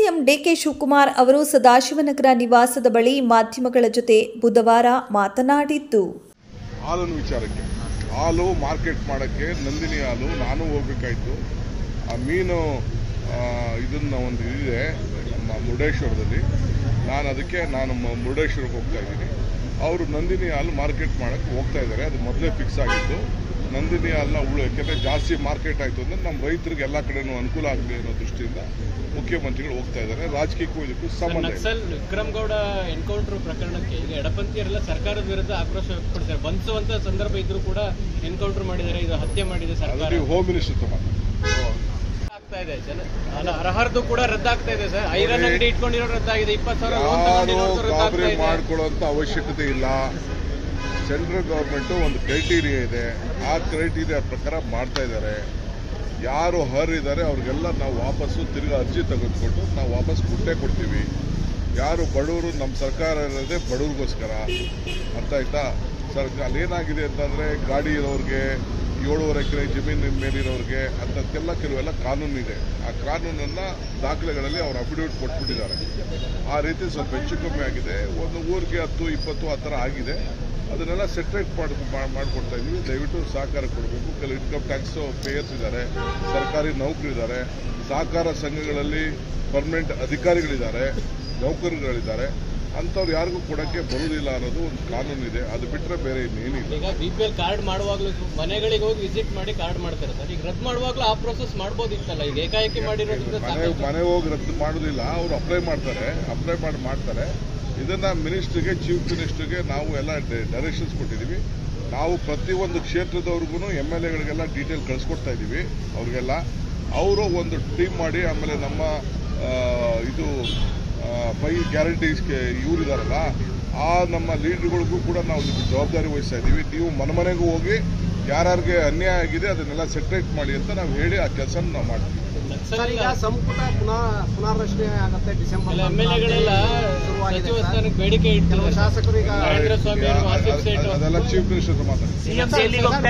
CM DK Shivakumar ಅವರು ಸದಾಶಿವನಗರ ನಿವಾಸದ ಬಳಿ ಮಾಧ್ಯಮಗಳ ಜೊತೆ ಬುಧವಾರ ಮಾತನಾಡಿದ್ದು, ಹಾಲಿನ ವಿಚಾರಕ್ಕೆ ಹಾಲು ಮಾರ್ಕೆಟ್ ಮಾಡೋಕ್ಕೆ ನಂದಿನಿ ಹಾಲು ನಾನು ಹೋಗಬೇಕಾಯಿತು. ಆ ಮೀನು ಇದನ್ನ ಒಂದು ಇದೆ ನಮ್ಮ ಮುರುಡೇಶ್ವರದಲ್ಲಿ, ನಾನು ಮುರುಡೇಶ್ವರಕ್ಕೆ ಹೋಗ್ತಾ ಇದ್ದೀನಿ. ಅವರು ನಂದಿನಿ ಹಾಲು ಮಾರ್ಕೆಟ್ ಮಾಡೋಕ್ಕೆ ಹೋಗ್ತಾ ಇದ್ದಾರೆ. ಅದು ಮೊದಲೇ ಫಿಕ್ಸ್ ಆಗಿತ್ತು. ನಂದಿನಿ ಹಾಲನ್ನ ಯಾಕೆಂದರೆ ಜಾಸ್ತಿ ಮಾರ್ಕೆಟ್ ಆಯಿತು ಅಂದರೆ ನಮ್ಮ ರೈತರಿಗೆ ಎಲ್ಲ ಕಡೆನೂ ಅನುಕೂಲ ಆಗಲಿ ಅನ್ನೋ ದೃಷ್ಟಿಯಿಂದ ಮುಖ್ಯಮಂತ್ರಿಗಳು ಹೋಗ್ತಾ ಇದ್ದಾರೆ. ರಾಜಕೀಯಕ್ಕೂ ಇದಕ್ಕೂ ಸಂಬಂಧ ಇಲ್ಲ. ವಿಕ್ರಮಗೌಡ ಎನ್ಕೌಂಟರ್ ಪ್ರಕರಣಕ್ಕೆ ಈಗ ಎಡಪಂಥೀಯರೆಲ್ಲ ಸರ್ಕಾರದ ವಿರುದ್ಧ ಆಕ್ರೋಶ ವ್ಯಕ್ತಪಡಿಸಿದ್ದಾರೆ. ಬಂಧಿಸುವಂತ ಸಂದರ್ಭ ಇದ್ರೂ ಕೂಡ ಎನ್ಕೌಂಟರ್ ಮಾಡಿದ್ದಾರೆ, ಇದು ಹತ್ಯೆ ಮಾಡಿದೆ ಸರ್ಕಾರ. ಹೋಮ್ ಮಿನಿಸ್ಟರ್ ಆಗ್ತಾ ಇದೆ, ಅರ್ಹರದು ಕೂಡ ರದ್ದಾಗ್ತಾ ಇದೆ ಸರ್. ಐರನ್ ಅಂಗಡಿ ಇಟ್ಕೊಂಡಿರೋ ರದ್ದಾಗಿದೆ, 20,000 ಗಾಬರಿ ಮಾಡ್ಕೊಳ್ಳುವಂತ ಅವಶ್ಯಕತೆ ಇಲ್ಲ. ಸೆಂಟ್ರಲ್ ಗೌರ್ಮೆಂಟು ಒಂದು ಕ್ರೈಟೀರಿಯಾ ಇದೆ, ಆ ಕ್ರೈಟೀರಿಯಾ ಪ್ರಕಾರ ಮಾಡ್ತಾ ಇದ್ದಾರೆ. ಯಾರು ಅರ್ಹರಿದ್ದಾರೆ ಅವ್ರಿಗೆಲ್ಲ ನಾವು ವಾಪಸ್ಸು ತಿರ್ಗಿ ಅರ್ಜಿ ತೆಗೆದುಕೊಂಡು ನಾವು ವಾಪಸ್ ಕೊಡ್ತೀವಿ. ಯಾರು ಬಡವರು, ನಮ್ಮ ಸರ್ಕಾರ ಇರೋದೇ ಬಡವ್ರಿಗೋಸ್ಕರ, ಅರ್ಥ ಆಯ್ತಾ? ಅಲ್ಲಿ ಏನಾಗಿದೆ ಅಂತಂದರೆ ಗಾಡಿ ಇರೋರಿಗೆ, 7.5 ಎಕರೆ ಜಮೀನಿನ ಮೇಲಿರೋರಿಗೆ ಅಂಥದ್ದೆಲ್ಲ ಕೆಲವೆಲ್ಲ ಕಾನೂನಿದೆ. ಆ ಕಾನೂನನ್ನು ದಾಖಲೆಗಳಲ್ಲಿ ಅವ್ರು ಅಫಿಡವಿಟ್ ಕೊಟ್ಬಿಟ್ಟಿದ್ದಾರೆ. ಆ ರೀತಿ ಸ್ವಲ್ಪ ಹೆಚ್ಚು ಕಮ್ಮಿ ಆಗಿದೆ. ಒಂದು ಊರಿಗೆ 10-20 ಆ ಥರ ಆಗಿದೆ. ಅದನ್ನೆಲ್ಲ ಸೆಟ್ರೇಟ್ ಮಾಡಿಕೊಡ್ತಾ ಇದ್ದೀವಿ. ದಯವಿಟ್ಟು ಸಹಕಾರ ಕೊಡಬೇಕು. ಕೆಲವು ಇನ್ಕಮ್ ಟ್ಯಾಕ್ಸ್ ಪೇಯರ್ಸ್ ಇದ್ದಾರೆ, ಸರ್ಕಾರಿ ನೌಕರಿದ್ದಾರೆ, ಸಹಕಾರ ಸಂಘಗಳಲ್ಲಿ ಪರ್ಮನೆಂಟ್ ಅಧಿಕಾರಿಗಳಿದ್ದಾರೆ, ನೌಕರರುಗಳಿದ್ದಾರೆ. ಅಂಥವ್ರು ಯಾರಿಗೂ ಕೊಡೋಕ್ಕೆ ಬರುವುದಿಲ್ಲ ಅನ್ನೋದು ಒಂದು ಕಾನೂನಿದೆ. ಅದು ಬಿಟ್ಟರೆ ಬೇರೆ ಇನ್ನೇನಿಲ್ಲ. ಈಗ BPL ಕಾರ್ಡ್ ಮಾಡುವಾಗಲೂ ಮನೆಗಳಿಗೆ ಹೋಗಿ ವಿಸಿಟ್ ಮಾಡಿ ಕಾರ್ಡ್ ಮಾಡ್ತಾರೆ ಸರ್. ಈಗ ರದ್ದು ಮಾಡುವಾಗಲೂ ಆ ಪ್ರೋಸೆಸ್ ಮಾಡ್ಬೋದಿತ್ತಲ್ಲ, ಈಗ ಏಕಾಏಕಿ ಮಾಡಿರೋದ್ರಿಂದ ಮನೆ ಹೋಗಿ ರದ್ದು ಮಾಡೋದಿಲ್ಲ, ಅವರು ಅಪ್ಲೈ ಮಾಡ್ತಾರೆ. ಇದನ್ನು ಮಿನಿಸ್ಟ್ರಿಗೆ, ಚೀಫ್ ಮಿನಿಸ್ಟ್ರಿಗೆ ನಾವು ಎಲ್ಲ ಡೈರೆಕ್ಷನ್ಸ್ ಕೊಟ್ಟಿದ್ದೀವಿ. ನಾವು ಪ್ರತಿಯೊಂದು ಕ್ಷೇತ್ರದವ್ರಿಗೂ MLAಗಳಿಗೆಲ್ಲ ಡೀಟೇಲ್ ಕಳಿಸ್ಕೊಡ್ತಾ ಇದ್ದೀವಿ. ಅವ್ರಿಗೆಲ್ಲ ಅವರು ಒಂದು ಟೀಮ್ ಮಾಡಿ, ಆಮೇಲೆ ನಮ್ಮ ಇದು 5 ಗ್ಯಾರಂಟೀಸ್ಗೆ ಇವರಿದಾರಲ್ಲ, ಆ ನಮ್ಮ ಲೀಡರ್ಗಳಿಗೂ ಕೂಡ ನಾವು ಜವಾಬ್ದಾರಿ ವಹಿಸ್ತಾ ಇದ್ದೀವಿ. ನೀವು ಮನೆಗೂ ಹೋಗಿ ಯಾರ್ಯಾರಿಗೆ ಅನ್ಯಾಯ ಆಗಿದೆ ಅದನ್ನೆಲ್ಲ ಸೆಟ್ರೇಟ್ ಮಾಡಿ ಅಂತ ನಾವು ಹೇಳಿ ಆ ಕೆಲಸ ನಾವು ಮಾಡ್ತೀವಿ. ಸಂಪುಟ ಪುನರ್ರಚನೆ ಆಗುತ್ತೆ ಡಿಸೆಂಬರ್. MLAಗಳೆಲ್ಲ ಸಚಿವ ಸ್ಥಾನಕ್ಕೆ ಬೇಡಿಕೆ ಇಟ್ಟಿದ್ದಾರೆ. ಶಾಸಕರು ಈಗ ಅದೆಲ್ಲ ಚೀಫ್ ಮಿನಿಸ್ಟರ್ ಮಾತಾಡ್ತಾರೆ.